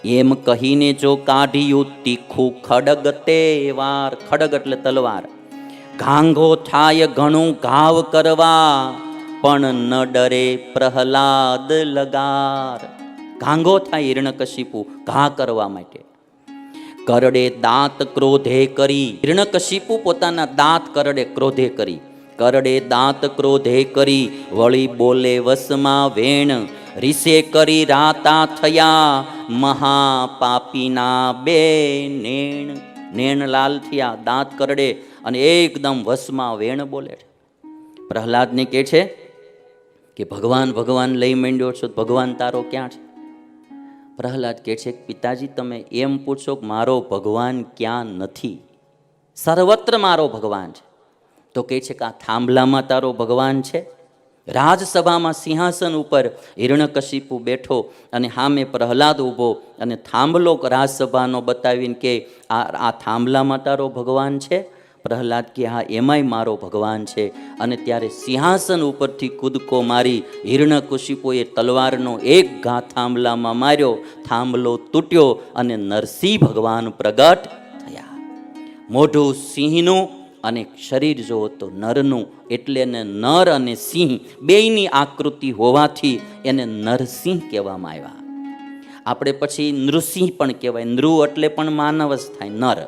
એમ કહીને જો કાઢ્યું તીખું ખડગ તે વાર, ખડગ એટલે તલવાર, ઘાંઘો થાય ઘણું ઘાવ કરવા, પણ ન ડરે પ્રહલાદ લગાર. ઘાંઘો થાય હિરણ્યકશિપુ ઘા કરવા માટે. કરડે દાંત ક્રોધે કરી, હિરણ્યકશિપુ પોતાના દાંત કરડે ક્રોધે કરી, કરડે દાંત ક્રોધે કરી, વળી બોલે વસમાં વેણ, રીસે કરી રાતા થયા, મહાપાપીના બે નેણ. નેણ લાલ થયા, દાંત કરડે અને એકદમ વસમાં વેણ બોલે છે. પ્રહલાદને કહે છે કે ભગવાન ભગવાન લઈ માંડ્યો છો, ભગવાન તારો ક્યાં છે? પ્રહલાદ કહે છે પિતાજી તમે એમ પૂછો કે મારો ભગવાન ક્યાં નથી, સર્વત્ર મારો ભગવાન છે. તો કહે છે કે આ થાંભલામાં તારો ભગવાન છે? રાજસભામાં સિંહાસન ઉપર હિરણ્યકશિપુ બેઠો અને સામે પ્રહલાદ ઊભો અને થાંભલો રાજસભાનો બતાવીને કે આ થાંભલામાં તારો ભગવાન છે? પ્રહલાદ કે હા એમાંય મારો ભગવાન છે. અને ત્યારે સિંહાસન ઉપરથી કૂદકો મારી હિરણ્યકશિપુએ તલવારનો એક ઘા થાંભલામાં માર્યો, થાંભલો તૂટ્યો અને નરસિંહ ભગવાન પ્રગટ થયા. મોઢું સિંહનું અને શરીર જુઓ તો નરનું, એટલે એને નર અને સિંહ બેયની આકૃતિ હોવાથી એને નરસિંહ કહેવામાં આવ્યા. આપણે પછી નૃસિંહ પણ કહેવાય. નૃ એટલે પણ માનવ જ થાય, નર.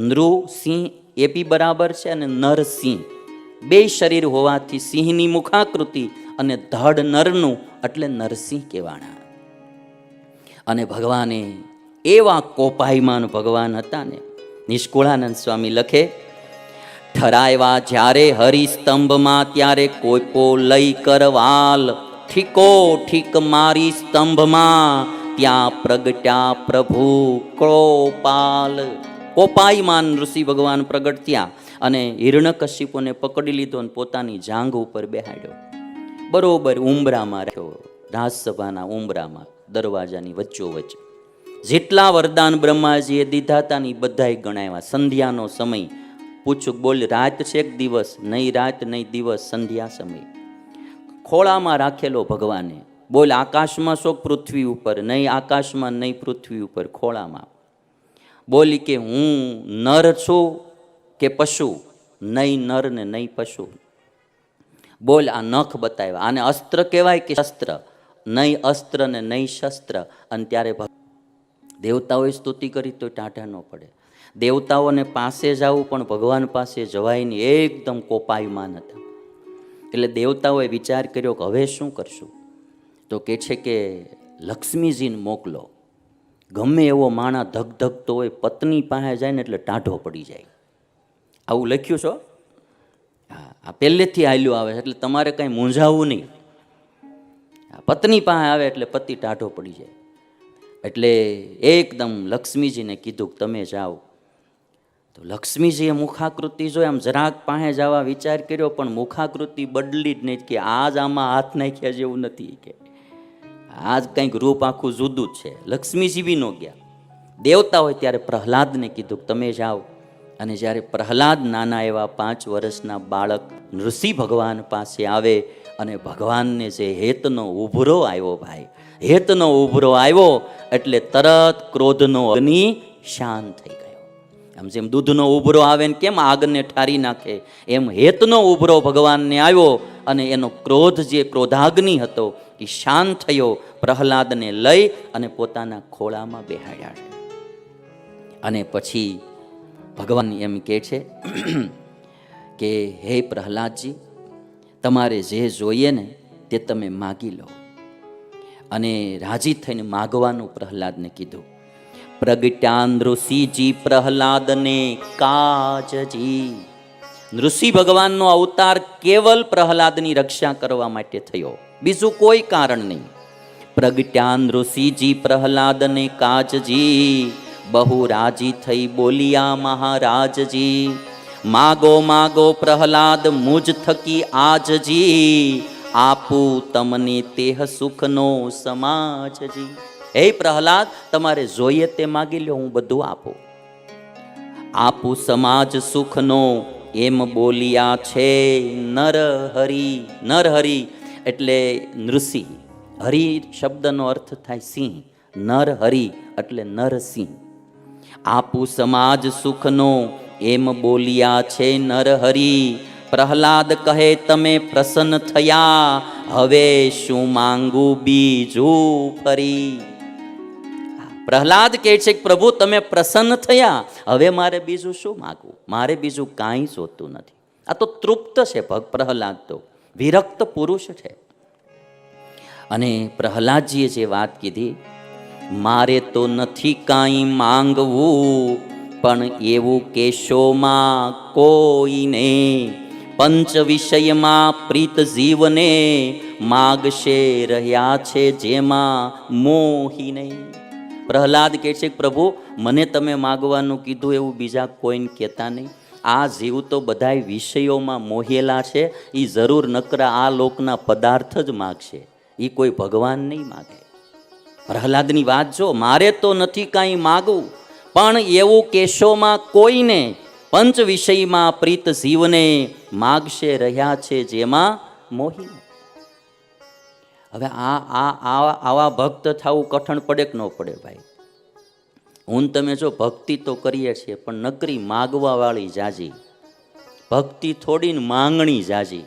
નૃ સિંહ એ બી બરાબર છે. અને નરસિંહ બે શરીર હોવાથી સિંહની મુખાકૃતિ અને ધડ નરનું એટલે નરસિંહ કહેવાના. અને ભગવાને એવા કોપાયમાન ભગવાન હતા ને, નિષ્કુળાનંદ સ્વામી લખે, ઠરાયવા જ્યારે હરિસ્તંભમાં ત્યારે કોઈપો લઈ કરવાલ, ઠીકો ઠીક મારી સ્તંભમાં ત્યાં પ્રગટ્યા પ્રભુ કૃપાલ. કોપાયમાન ઋષિ ભગવાન પ્રગટ થયા અને હિરણ્યકશિપુને પકડી લીધો અને પોતાની જાંઘ ઉપર બેહાડ્યો. બરોબર ઉંબરામાં રાખ્યો, રાજસભાના ઉંબરામાં, દરવાજાની વચ્ચોવચ્ચ. જેટલા વરદાન બ્રહ્માજીએ દીધા હતા ને એ બધાય ગણાવ્યા. સંધ્યાનો સમય, પૂછું બોલ રાત છે એક દિવસ? નહીં રાત નહીં દિવસ, સંધ્યા સમય. ખોળામાં રાખેલો ભગવાને. બોલ આકાશમાં શોક પૃથ્વી ઉપર? નહીં આકાશમાં નહીં પૃથ્વી ઉપર, ખોળામાં. બોલી કે હું નર છું કે પશુ? નહીં નર ને નહીં પશુ. બોલ આ નખ બતાવ્યા, આને અસ્ત્ર કહેવાય કે શસ્ત્ર? નહીં અસ્ત્ર ને નહીં શસ્ત્ર. અને ત્યારે દેવતાઓએ સ્તુતિ કરી તો ટાઢા ન પડે. દેવતાઓને પાસે જવું પણ ભગવાન પાસે જવાય નહીં, એકદમ કોપાયમાન હતા. એટલે દેવતાઓએ વિચાર કર્યો કે હવે શું કરશું? તો કે છે કે લક્ષ્મીજીને મોકલો. ગમે એવો માણા ધગધગતો હોય, પત્ની પાસે જાય ને એટલે ટાઢો પડી જાય. આવું લખ્યું છો? હા, આ પહેલેથી હાલ્યું આવે એટલે તમારે કાંઈ મૂંઝાવવું નહીં. પત્ની પાસે આવે એટલે પતિ ટાઢો પડી જાય. એટલે એકદમ લક્ષ્મીજીને કીધું કે તમે જાઓ. તો લક્ષ્મીજીએ મુખાકૃતિ જોઈ, આમ જરાક પાસે જવા વિચાર કર્યો પણ મુખાકૃતિ બદલી જ નહીં, કે આજ આમાં હાથ નાખ્યા જેવું નથી, કે આજ કંઈક રૂપ આખું જુદું જ છે. લક્ષ્મીજી બી ન ગયા. દેવતા હોય ત્યારે પ્રહલાદને કીધું કે તમે જાઓ. અને જ્યારે પ્રહલાદ નાના એવા 5 વર્ષના બાળક નૃસિંહ ભગવાન પાસે આવે અને ભગવાનને જે હેતનો ઉભરો આવ્યો, ભાઈ હેતનો ઉભરો આવ્યો એટલે તરત ક્રોધનો અગ્નિ શાંત થઈ ગયો. આમ જેમ દૂધનો ઉભરો આવે ને કેમ આગને ઠારી નાખે, એમ હેતનો ઉભરો ભગવાનને આવ્યો અને એનો ક્રોધ જે ક્રોધાગ્નિ હતો એ શાંત થયો. પ્રહલાદને લઈ અને પોતાના ખોળામાં બેહાડ્યા છે. અને પછી ભગવાન એમ કહે છે કે હે પ્રહલાદજી, તમારે જે જોઈએ ને તે તમે માગી લો. અને રાજી થઈને માગવાનું પ્રહલાદને કીધું. પ્રગટ્યા નૃસિંહજી પ્રહલાદને કાજજી. નૃસિંહ ભગવાનનો અવતાર કેવલ પ્રહલાદની રક્ષા કરવા માટે થયો, બીજું કોઈ કારણ નહીં. પ્રગટ્યા નૃસિંહજી પ્રહલાદને કાજજી, બહુ રાજી થઈ બોલિયા મહારાજજી. માગો માગો પ્રહલાદ મુજ થકી આજજી, આપું તમને તેહ સુખનો સમાજજી. હે પ્રહલાદ, તમારે જોઈએ તે માગી લો, હું બધું આપું. આપું સમાજ સુખનો એમ બોલિયા છે નરહરી. નરહરી એટલે નૃસિંહ. હરિ શબ્દનો અર્થ થાય સિંહ. નરહરિ એટલે નરસિંહ. આપું સમાજ સુખનો એમ બોલ્યા છે નરહરી. પ્રહલાદ કહે તમે પ્રસન્ન થયા, હવે શું માંગુ બીજું ફરી. પ્રહલાદ કહે છે કે પ્રભુ તમે પ્રસન્ન થયા, હવે મારે બીજું શું માગવું, મારે બીજું કાંઈ જોતું નથી. આ તો તૃપ્ત છે પ્રહલાદ, તો વિરક્ત પુરુષ છે. અને પ્રહલાદજીએ જે વાત કીધી, મારે તો નથી કાંઈ માંગવું, પણ એવું કેશોમાં કોઈને, પંચ વિષયમાં પ્રીત જીવને, માગશે રહ્યા છે જેમાં મોહીને. પ્રહલાદ કહે છે પ્રભુ મને તમે માગવાનું કીધું એવું બીજા કોઈને કહેતા નહીં. આ જીવ તો બધાય વિષયોમાં મોહેલા છે, એ જરૂર નકરા આ લોકના પદાર્થ જ માગશે, એ કોઈ ભગવાન નહીં માગે. પ્રહલાદની વાત જો, મારે તો નથી કાંઈ માગવું, પણ એવું કેશોમાં કોઈને, પંચ વિષયમાં પ્રીત જીવને, માગશે રહ્યા છે જેમાં મોહીને. હવે આવા ભક્ત થવું કઠણ પડે કે ન પડે ભાઈ? હું તમે જો ભક્તિ તો કરીએ છીએ, પણ નકરી માગવા વાળી જાજી, ભક્તિ થોડી માંગણી જાજી.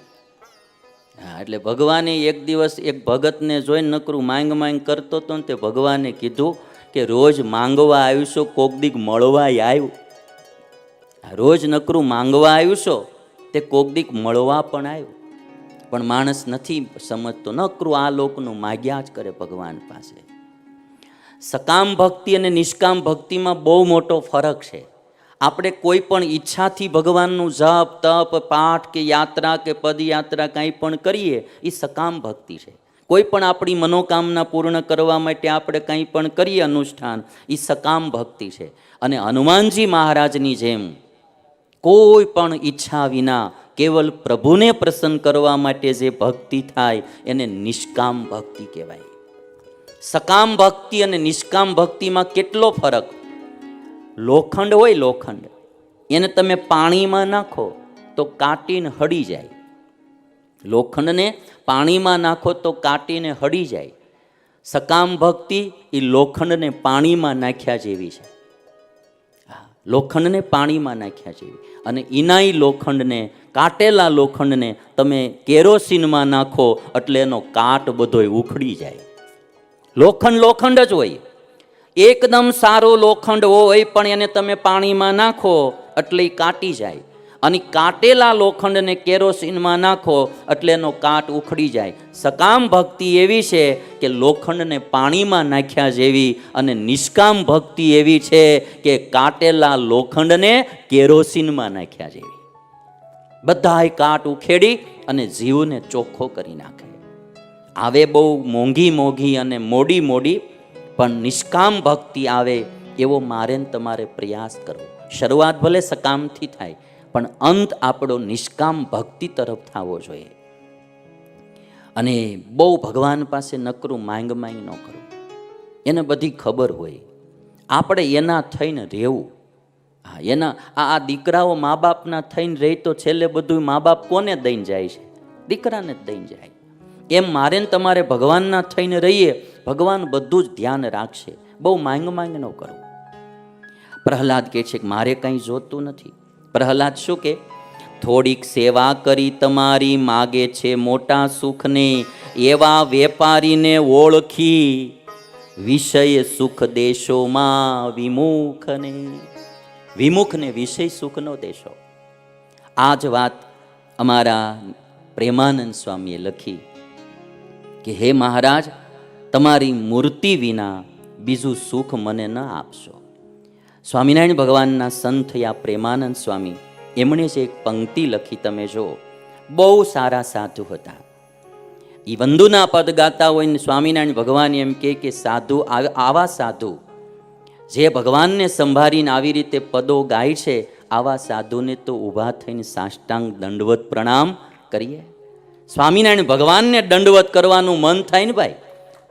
હા, એટલે ભગવાને એક દિવસ એક ભગતને જોઈને નકરું માંગ કરતો હતો ને, તે ભગવાને કીધું કે રોજ માંગવા આવીશો, કોક દીક મળવા આવ્યું. રોજ નકરું માંગવા આવીશો, તે કોક દીક મળવા પણ આવ્યું. પણ માણસ નથી સમજતો, નકરું આ લોકનું માગ્યા જ કરે ભગવાન પાસે. સકામ ભક્તિ અને નિષ્કામ ભક્તિમાં બહુ મોટો ફરક છે. આપણે કોઈ પણ ઈચ્છાથી ભગવાનનું જપ તપ પાઠ કે યાત્રા કે પદયાત્રા કાંઈ પણ કરીએ, એ સકામ ભક્તિ છે. કોઈ પણ આપણી મનોકામના પૂર્ણ કરવા માટે આપણે કંઈ પણ કરીએ અનુષ્ઠાન, એ સકામ ભક્તિ છે. અને હનુમાનજી મહારાજની જેમ કોઈ પણ ઈચ્છા વિના કેવલ પ્રભુને પ્રસન્ન કરવા માટે જે ભક્તિ થાય એને નિષ્કામ ભક્તિ કહેવાય. સકામ ભક્તિ અને નિષ્કામ ભક્તિમાં કેટલો ફરક. લોખંડ હોય, લોખંડ એને તમે પાણીમાં નાખો તો કાટીને હળી જાય. લોખંડને પાણીમાં નાખો તો કાટીને હળી જાય. સકામ ભક્તિ એ લોખંડને પાણીમાં નાખ્યા જેવી છે. લોખંડને પાણીમાં નાખ્યા જેવી. અને ઇનાઈ લોખંડને, કાટેલા લોખંડને તમે કેરોસીનમાં નાખો એટલે એનો કાટ બધોય ઉખડી જાય. લોખંડ લોખંડ જ હોય. એકદમ સારો લોખંડ હોય પણ એને તમે પાણીમાં નાખો એટલે એ કાટી જાય. અને કાટેલા લોખંડને કેરોસીનમાં નાખો એટલે એનો કાટ ઉખડી જાય. સકામ ભક્તિ એવી છે કે લોખંડને પાણીમાં નાખ્યા જેવી, અને નિષ્કામ ભક્તિ એવી છે કે કાટેલા લોખંડને કેરોસીનમાં નાખ્યા જેવી. બધાય કાટ ઉખેડી અને જીવને ચોખ્ખો કરી નાખે. આવે બહુ મોંઘી અને મોડી, પણ નિષ્કામ ભક્તિ આવે એવો મારે ને તમારે પ્રયાસ કરવો. શરૂઆત ભલે સકામથી થાય, પણ અંત આપણો નિષ્કામ ભક્તિ તરફ થવો જોઈએ. અને બહુ ભગવાન પાસે નકરું માંગ ન કરવું. એને બધી ખબર હોય, આપણે એના થઈને રહેવું. હા, એના આ દીકરાઓ મા બાપના થઈને રહે તો છેલ્લે બધું મા બાપ કોને દઈને જાય છે? દીકરાને જ દઈને જાય. એમ મારે ને તમારે ભગવાનના થઈને રહીએ, ભગવાન બધું જ ધ્યાન રાખશે. બહુ માંગ ન કરવું. પ્રહલાદ કહે છે કે મારે કંઈ જોતું નથી. પ્રહલાદ શું કે, થોડીક સેવા કરી તમારી, માગે છે મોટા સુખને, એવા વેપારીને ઓળખી, વિષય સુખ દેશોમાં વિમુખને. વિમુખને વિષય સુખ નો દેશો. આ જ વાત અમારા પ્રેમાનંદ સ્વામીએ લખી કે હે મહારાજ, તમારી મૂર્તિ વિના બીજું સુખ મને ન આપશો. સ્વામિનારાયણ ભગવાનના સંત થયા પ્રેમાનંદ સ્વામી, એમણે જે એક પંક્તિ લખી તમે જો, બહુ સારા સાધુ હતા. એ વંદુના પદ ગાતા હોય ને સ્વામિનારાયણ ભગવાન એમ કે સાધુ, આવા સાધુ જે ભગવાનને સંભાળીને આવી રીતે પદો ગાય છે, આવા સાધુને તો ઊભા થઈને સાષ્ટાંગ દંડવત પ્રણામ કરીએ. સ્વામિનારાયણ ભગવાનને દંડવત કરવાનું મન થાય ને ભાઈ,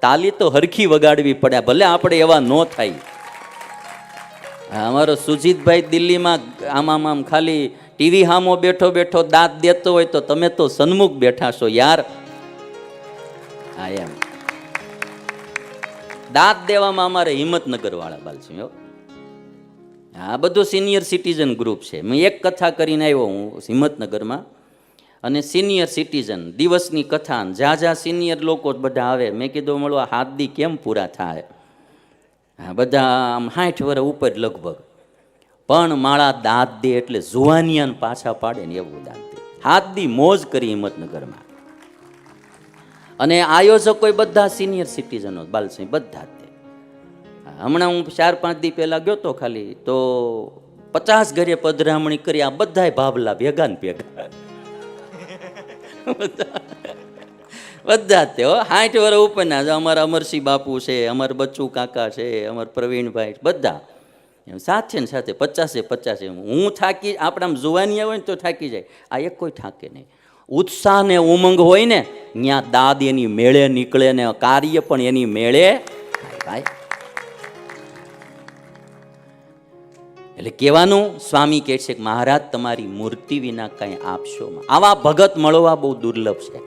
તાલી તો હરખી વગાડવી પડે, ભલે આપણે એવા ન થાય. અમારો સુજીતભાઈ દિલ્હીમાં આમ ખાલી ટીવી સામો બેઠો દાંત દેતો હોય તો તમે તો સન્મુખ બેઠા છો યાર. હા, એમ દાંત દેવામાં અમારે હિંમતનગર વાળા બાલસિંહ હો. આ બધું સિનિયર સિટીઝન ગ્રુપ છે. મેં એક કથા કરીને આવ્યો હું હિંમતનગરમાં, અને સિનિયર સિટીઝન દિવસની કથા, જ્યાં સિનિયર લોકો બધા આવે. મેં કીધું મળો આ 7 દી કેમ પૂરા થાય? હા, બધા આમ 60 વર્ષ ઉપર લગભગ, પણ માળા દાંત દે એટલે જુવાનિયાને પાછા પાડે ને એવું દાંત દે. 7 દી મોજ કરી હિંમતનગરમાં. અને આયોજકો બધા સિનિયર સિટીઝનો બાલસિંહ બધા જ તે. હમણાં હું 4-5 દી પહેલા ગયો તો ખાલી, તો 50 ઘરે પધરામણી કરી. આ બધાય ભાભલા ભેગા ને ભેગા બધા જ તે હો. 60 વર્ષ ઉપરના. અમારા અમરસિંહ બાપુ છે, અમારા બચ્ચુ કાકા છે, અમારા પ્રવીણભાઈ, બધા સાથે ને સાથે 50-50. હું થાકી, આપણા જુવાનિયા હોય ને તો થાકી જાય, આ એક કોઈ થાકે નહીં. ઉત્સાહ ને ઉમંગ હોય ને ત્યાં દાદ એની મેળે નીકળે ને કાર્ય પણ એની મેળે ભાઈ. એટલે કહેવાનું, સ્વામી કહે છે કે મહારાજ તમારી મૂર્તિ વિના કંઈ આપશો. આવા ભગત મળવા બહુ દુર્લભ છે.